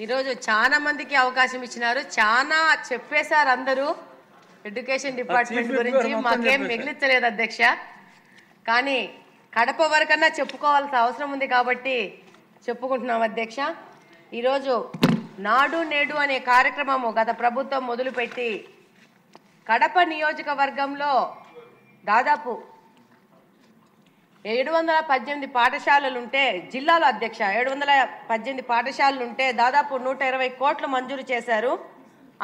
ఈరోజు చాలా మందికి అవకాశం ఇచ్చినారు, చాలా చెప్పేశారు అందరూ ఎడ్యుకేషన్ డిపార్ట్మెంట్ గురించి. మాకేం మిగిలించలేదు అధ్యక్ష, కానీ కడప వరకన్నా చెప్పుకోవాల్సిన అవసరం ఉంది కాబట్టి చెప్పుకుంటున్నాం అధ్యక్ష. ఈరోజు నాడు నేడు అనే కార్యక్రమము గత ప్రభుత్వం మొదలుపెట్టి కడప నియోజకవర్గంలో దాదాపు 718 పాఠశాలలుంటే, జిల్లాలో అధ్యక్ష 718 పాఠశాలలుంటే దాదాపు 120 కోట్లు మంజూరు చేశారు.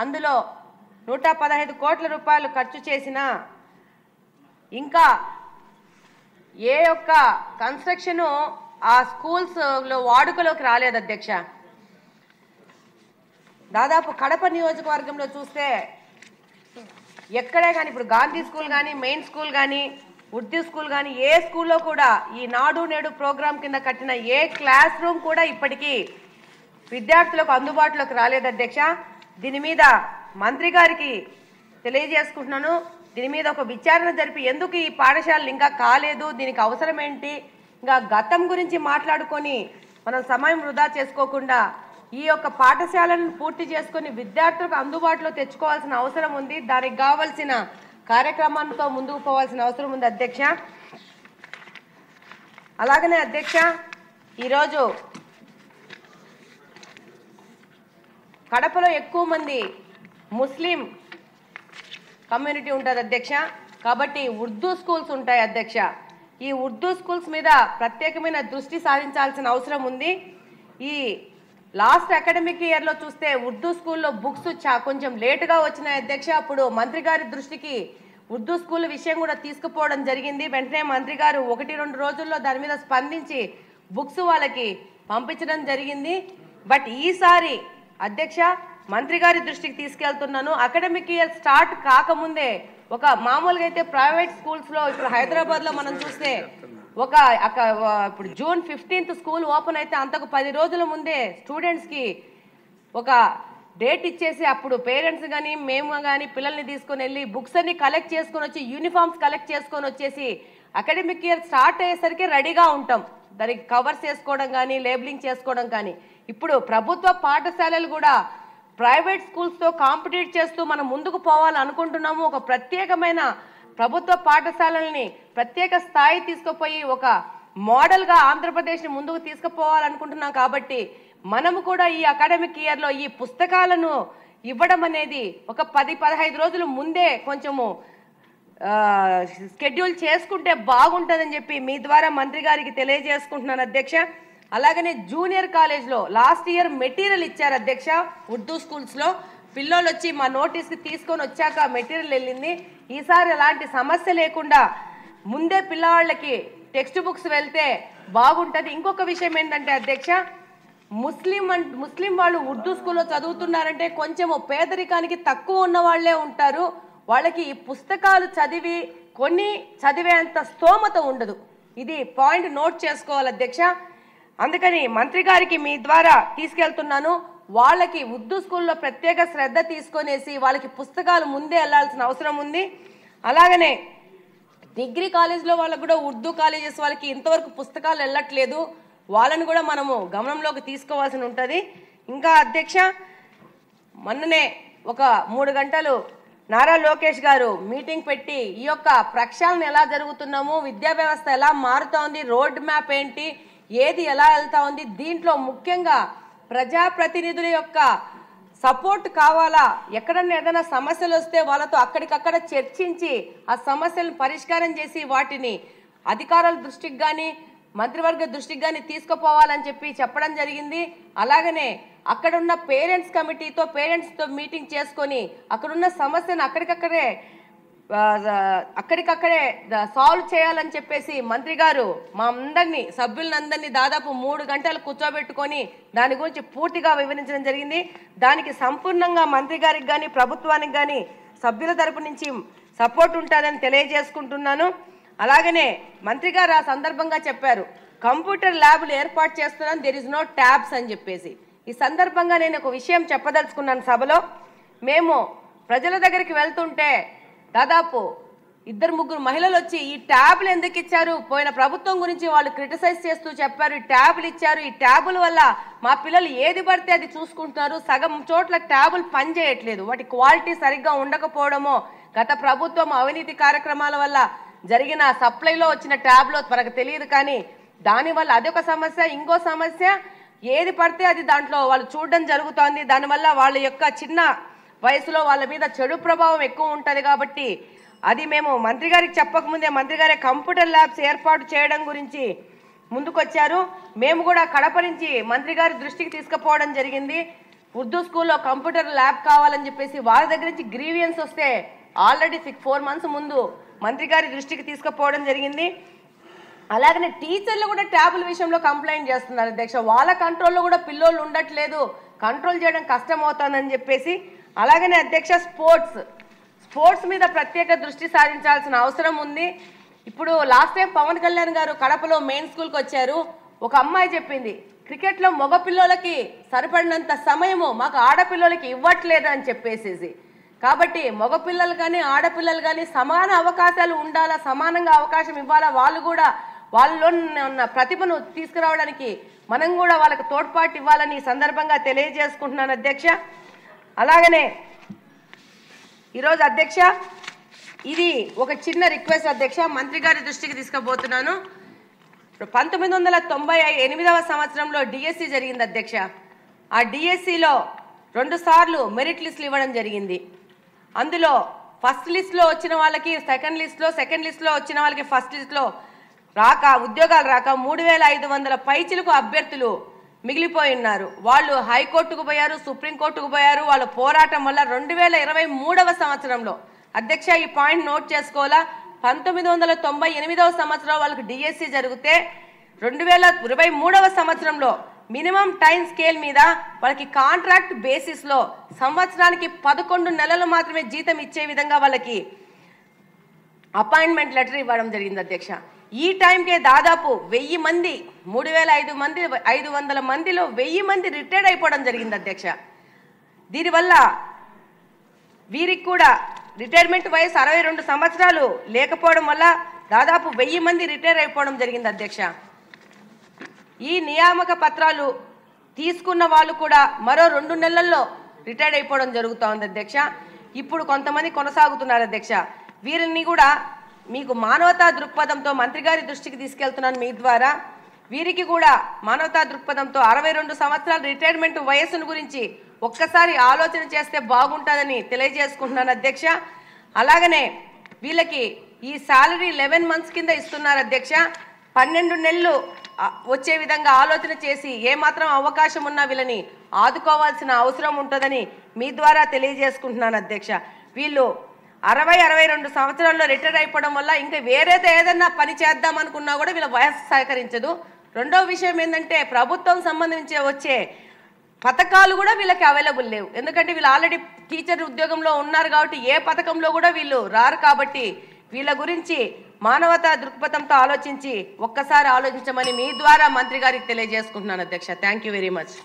అందులో 115 కోట్ల రూపాయలు ఖర్చు చేసిన ఇంకా ఏ ఒక్క కన్స్ట్రక్షను ఆ స్కూల్స్లో వాడుకలోకి రాలేదు అధ్యక్ష. దాదాపు కడప నియోజకవర్గంలో చూస్తే ఎక్కడే కానీ, ఇప్పుడు గాంధీ స్కూల్ కానీ, మెయిన్ స్కూల్ కానీ, ఉర్దూ స్కూల్ కానీ, ఏ స్కూల్లో కూడా ఈ నాడు నేడు ప్రోగ్రాం కింద కట్టిన ఏ క్లాస్ రూమ్ కూడా ఇప్పటికీ విద్యార్థులకు అందుబాటులోకి రాలేదు అధ్యక్ష. దీని మీద మంత్రి గారికి తెలియజేసుకుంటున్నాను. దీని మీద ఒక విచారణ జరిపి ఎందుకు ఈ పాఠశాలలు ఇంకా కాలేదు, దీనికి అవసరం ఏంటి, ఇంకా గతం గురించి మాట్లాడుకొని మనం సమయం వృధా చేసుకోకుండా ఈ యొక్క పాఠశాలను పూర్తి చేసుకొని విద్యార్థులకు అందుబాటులో తెచ్చుకోవాల్సిన అవసరం ఉంది. దానికి కావాల్సిన కార్యక్రమంతో ముందుకు పోవాల్సిన అవసరం ఉంది అధ్యక్ష. అలాగనే అధ్యక్ష, ఈరోజు కడపలో ఎక్కువ మంది ముస్లిం కమ్యూనిటీ ఉంటుంది అధ్యక్ష, కాబట్టి ఉర్దూ స్కూల్స్ ఉంటాయి అధ్యక్ష. ఈ ఉర్దూ స్కూల్స్ మీద ప్రత్యేకమైన దృష్టి సారించాల్సిన అవసరం ఉంది. ఈ లాస్ట్ అకాడమిక్ ఇయర్లో చూస్తే ఉర్దూ స్కూల్లో బుక్స్ కొంచెం లేటుగా వచ్చినాయి అధ్యక్ష. అప్పుడు మంత్రి గారి దృష్టికి ఉర్దూ స్కూల్ విషయం కూడా తీసుకుపోవడం జరిగింది. వెంటనే మంత్రి గారు 1-2 రోజుల్లో దాని మీద స్పందించి బుక్స్ వాళ్ళకి పంపించడం జరిగింది. బట్ ఈసారి అధ్యక్ష మంత్రి గారి దృష్టికి తీసుకెళ్తున్నాను. అకాడమిక్ ఇయర్ స్టార్ట్ కాకముందే ఒక మామూలుగా అయితే ప్రైవేట్ స్కూల్స్లో ఇప్పుడు హైదరాబాద్లో మనం చూస్తే ఇప్పుడు జూన్ 15th స్కూల్ ఓపెన్ అయితే అంతకు 10 రోజుల ముందే స్టూడెంట్స్కి ఒక డేట్ ఇచ్చేసి అప్పుడు పేరెంట్స్ కానీ మేము కానీ పిల్లల్ని తీసుకొని వెళ్ళి బుక్స్ అన్ని కలెక్ట్ చేసుకొని వచ్చి యూనిఫామ్స్ కలెక్ట్ చేసుకొని వచ్చేసి అకాడమిక్ ఇయర్ స్టార్ట్ అయ్యేసరికి రెడీగా ఉంటాం, దానికి కవర్స్ చేసుకోవడం కానీ లేబులింగ్ చేసుకోవడం కానీ. ఇప్పుడు ప్రభుత్వ పాఠశాలలు కూడా ప్రైవేట్ స్కూల్స్తో కాంపిటీట్ చేస్తూ మనం ముందుకు పోవాలనుకుంటున్నాము. ఒక ప్రత్యేకమైన ప్రభుత్వ పాఠశాలల్ని ప్రత్యేక స్థాయి తీసుకుపోయి ఒక మోడల్గా ఆంధ్రప్రదేశ్ని ముందుకు తీసుకుపోవాలనుకుంటున్నాం. కాబట్టి మనము కూడా ఈ అకాడమిక్ ఇయర్లో ఈ పుస్తకాలను ఇవ్వడం అనేది ఒక 10-15 రోజుల ముందే కొంచెము షెడ్యూల్ చేసుకుంటే బాగుంటుందని చెప్పి మీ ద్వారా మంత్రి గారికి తెలియజేసుకుంటున్నాను అధ్యక్ష. అలాగనే జూనియర్ కాలేజ్లో లాస్ట్ ఇయర్ మెటీరియల్ ఇచ్చారు అధ్యక్ష. ఉర్దూ స్కూల్స్లో పిల్లలు వచ్చి మా నోటీస్కి తీసుకొని వచ్చాక మెటీరియల్ వెళ్ళింది. ఈసారి అలాంటి సమస్య లేకుండా ముందే పిల్లవాళ్ళకి టెక్స్ట్ బుక్స్ వెళ్తే బాగుంటుంది. ఇంకొక విషయం ఏంటంటే అధ్యక్ష, ముస్లిం వాళ్ళు ఉర్దూ స్కూల్లో చదువుతున్నారంటే కొంచెం పేదరికానికి తక్కువ ఉన్న వాళ్ళే ఉంటారు. వాళ్ళకి ఈ పుస్తకాలు చదివేంత స్తోమత ఉండదు. ఇది పాయింట్ నోట్ చేసుకోవాలి అధ్యక్ష. అందుకని మంత్రి గారికి మీ ద్వారా తీసుకెళ్తున్నాను. వాళ్ళకి ఉర్దూ స్కూల్లో ప్రత్యేక శ్రద్ధ తీసుకొనేసి వాళ్ళకి పుస్తకాలు ముందే వెళ్ళాల్సిన అవసరం ఉంది. అలాగనే డిగ్రీ కాలేజ్లో వాళ్ళకు కూడా ఉర్దూ కాలేజెస్ వాళ్ళకి ఇంతవరకు పుస్తకాలు వెళ్ళట్లేదు, వాళ్ళని కూడా మనము గమనంలోకి తీసుకోవాల్సి ఉంటుంది. ఇంకా అధ్యక్ష, మొన్ననే ఒక 3 గంటలు నారా లోకేష్ గారు మీటింగ్ పెట్టి ఈ యొక్క ప్రక్షాళన ఎలా జరుగుతున్నాము, విద్యా వ్యవస్థ ఎలా మారుతా ఉంది, రోడ్ మ్యాప్ ఏంటి, ఏది ఎలా వెళ్తా ఉంది, దీంట్లో ముఖ్యంగా ప్రజాప్రతినిధుల యొక్క సపోర్ట్ కావాలా, ఎక్కడన్నా ఏదైనా సమస్యలు వస్తే వాళ్ళతో అక్కడికక్కడ చర్చించి ఆ సమస్యలను పరిష్కారం చేసి వాటిని అధికారుల దృష్టికి కానీ మంత్రివర్గ దృష్టికి కానీ తీసుకుపోవాలని చెప్పడం జరిగింది. అలాగనే అక్కడున్న పేరెంట్స్ కమిటీతో పేరెంట్స్తో మీటింగ్ చేసుకొని అక్కడున్న సమస్యను అక్కడికక్కడే సాల్వ్ చేయాలని చెప్పేసి మంత్రి గారు మా అందరినీ సభ్యులందరినీ దాదాపు 3 గంటలు కూర్చోబెట్టుకొని దాని గురించి పూర్తిగా వివరించడం జరిగింది. దానికి సంపూర్ణంగా మంత్రి గారికి కానీ ప్రభుత్వానికి కానీ సభ్యుల తరపు నుంచి సపోర్ట్ ఉంటుందని తెలియజేసుకుంటున్నాను. అలాగనే మంత్రి గారు ఆ సందర్భంగా చెప్పారు, కంప్యూటర్ ల్యాబ్లు ఏర్పాటు చేస్తున్నాను, దెర్ ఇస్ నో ట్యాబ్స్ అని చెప్పేసి. ఈ సందర్భంగా నేను ఒక విషయం చెప్పదలుచుకున్నాను సభలో. మేము ప్రజల దగ్గరికి వెళ్తుంటే దాదాపు ఇద్దరు ముగ్గురు మహిళలు వచ్చి ఈ ట్యాబ్లు ఎందుకు ఇచ్చారు, పోయిన ప్రభుత్వం గురించి వాళ్ళు క్రిటిసైజ్ చేస్తూ చెప్పారు, ఈ ట్యాబ్లు ఇచ్చారు, ఈ ట్యాబుల వల్ల మా పిల్లలు ఏది పడితే అది చూసుకుంటున్నారు, సగం చోట్ల ట్యాబులు పనిచేయట్లేదు, వాటి క్వాలిటీ సరిగ్గా ఉండకపోవడమో, గత ప్రభుత్వం అవినీతి కార్యక్రమాల వల్ల జరిగిన సప్లైలో వచ్చిన ట్యాబ్లో మనకు తెలియదు, కానీ దానివల్ల అదొక సమస్య. ఇంకో సమస్య, ఏది పడితే అది దాంట్లో వాళ్ళు చూడడం జరుగుతోంది, దానివల్ల వాళ్ళ యొక్క చిన్న వయసులో వాళ్ళ మీద చెడు ప్రభావం ఎక్కువ ఉంటుంది. కాబట్టి అది మేము మంత్రి గారికి చెప్పకముందే మంత్రి గారే కంప్యూటర్ ల్యాబ్స్ ఏర్పాటు చేయడం గురించి ముందుకొచ్చారు. మేము కూడా కడప నుంచి మంత్రి గారి దృష్టికి తీసుకుపోవడం జరిగింది. ఉర్దూ స్కూల్లో కంప్యూటర్ ల్యాబ్ కావాలని చెప్పేసి వాళ్ళ దగ్గర నుంచి గ్రీవియన్స్ వస్తే ఆల్రెడీ 4 months ముందు మంత్రి గారి దృష్టికి తీసుకుపోవడం జరిగింది. అలాగనే టీచర్లు కూడా ట్యాబుల విషయంలో కంప్లైంట్ చేస్తున్నారు అధ్యక్ష. వాళ్ళ కంట్రోల్లో కూడా పిల్లోళ్ళు ఉండట్లేదు, కంట్రోల్ చేయడం కష్టం అవుతుందని చెప్పేసి. అలాగనే అధ్యక్ష స్పోర్ట్స్ మీద ప్రత్యేక దృష్టి సారించాల్సిన అవసరం ఉంది. ఇప్పుడు లాస్ట్ టైం పవన్ కళ్యాణ్ గారు కడపలో మెయిన్ స్కూల్కి వచ్చారు. ఒక అమ్మాయి చెప్పింది, క్రికెట్లో మగ పిల్లలకి సరిపడినంత సమయము మాకు ఆడపిల్లలకి ఇవ్వట్లేదు అని చెప్పేసి. కాబట్టి మగపిల్లలు కానీ ఆడపిల్లలు కానీ సమాన అవకాశాలు ఉండాలా, సమానంగా అవకాశం ఇవ్వాలా, వాళ్ళు కూడా వాళ్ళలో ఉన్న ప్రతిభను తీసుకురావడానికి మనం కూడా వాళ్ళకి తోడ్పాటు ఇవ్వాలని ఈ సందర్భంగా తెలియజేసుకుంటున్నాను అధ్యక్ష. అలాగనే ఈరోజు అధ్యక్ష ఇది ఒక చిన్న రిక్వెస్ట్ అధ్యక్ష, మంత్రి గారి దృష్టికి తీసుకుపోతున్నాను. 1998వ సంవత్సరంలో డిఎస్సి జరిగింది అధ్యక్ష. ఆ డిఎస్సిలో 2 సార్లు మెరిట్ లిస్టులు ఇవ్వడం జరిగింది. అందులో ఫస్ట్ లిస్ట్లో వచ్చిన వాళ్ళకి సెకండ్ లిస్ట్లో వచ్చిన వాళ్ళకి ఫస్ట్ లిస్ట్లో రాక ఉద్యోగాలు రాక 3500 పైచిలకు అభ్యర్థులు మిగిలిపోయి ఉన్నారు. వాళ్ళు హైకోర్టుకు పోయారు, సుప్రీంకోర్టుకు పోయారు. వాళ్ళ పోరాటం వల్ల 2023వ సంవత్సరంలో అధ్యక్ష ఈ పాయింట్ నోట్ చేసుకోవాలా, 1998వ సంవత్సరంలో వాళ్ళకి డిఎస్సి జరిగితే 2023వ సంవత్సరంలో మినిమం టైం స్కేల్ మీద వాళ్ళకి కాంట్రాక్ట్ బేసిస్లో సంవత్సరానికి 11 నెలలు మాత్రమే జీతం ఇచ్చే విధంగా వాళ్ళకి అపాయింట్మెంట్ లెటర్ ఇవ్వడం జరిగింది అధ్యక్ష. ఈ టైంకే దాదాపు 1000 మంది 3500 మందిలో 1000 మంది రిటైర్డ్ అయిపోవడం జరిగింది అధ్యక్ష. దీనివల్ల వీరికి కూడా రిటైర్మెంట్ వయసు 62 సంవత్సరాలు లేకపోవడం వల్ల దాదాపు 1000 మంది రిటైర్ అయిపోవడం జరిగింది అధ్యక్ష. ఈ నియామక పత్రాలు తీసుకున్న వాళ్ళు కూడా మరో 2 నెలల్లో రిటైర్ అయిపోవడం జరుగుతూ ఉంది అధ్యక్ష. ఇప్పుడు కొంతమంది కొనసాగుతున్నారు అధ్యక్ష. వీరిని కూడా మీకు మానవతా దృక్పథంతో మంత్రి గారి దృష్టికి తీసుకెళ్తున్నాను మీ ద్వారా. వీరికి కూడా మానవతా దృక్పథంతో 62 సంవత్సరాల రిటైర్మెంట్ వయస్సును గురించి ఒక్కసారి ఆలోచన చేస్తే బాగుంటుందని తెలియజేసుకుంటున్నాను అధ్యక్ష. అలాగనే వీళ్ళకి ఈ శాలరీ 11 months కింద ఇస్తున్నారు అధ్యక్ష. 12 నెలలు వచ్చే విధంగా ఆలోచన చేసి ఏమాత్రం అవకాశం ఉన్నా వీళ్ళని ఆదుకోవాల్సిన అవసరం ఉంటుందని మీ ద్వారా తెలియజేసుకుంటున్నాను అధ్యక్ష. వీళ్ళు 62 సంవత్సరాల్లో రిటైర్ అయిపోవడం వల్ల ఇంకా వేరేదో ఏదన్నా పని చేద్దాం అనుకున్నా కూడా వీళ్ళ వయసు సహకరించదు. రెండో విషయం ఏంటంటే ప్రభుత్వం సంబంధించి వచ్చే పథకాలు కూడా వీళ్ళకి అవైలబుల్ లేవు. ఎందుకంటే వీళ్ళు ఆల్రెడీ టీచర్ ఉద్యోగంలో ఉన్నారు కాబట్టి ఏ పథకంలో కూడా వీళ్ళు రారు. కాబట్టి వీళ్ళ గురించి మానవతా దృక్పథంతో ఆలోచించి ఒక్కసారి ఆలోచించమని మీ ద్వారా మంత్రి గారికి తెలియజేసుకుంటున్నాను అధ్యక్ష. Thank you very much.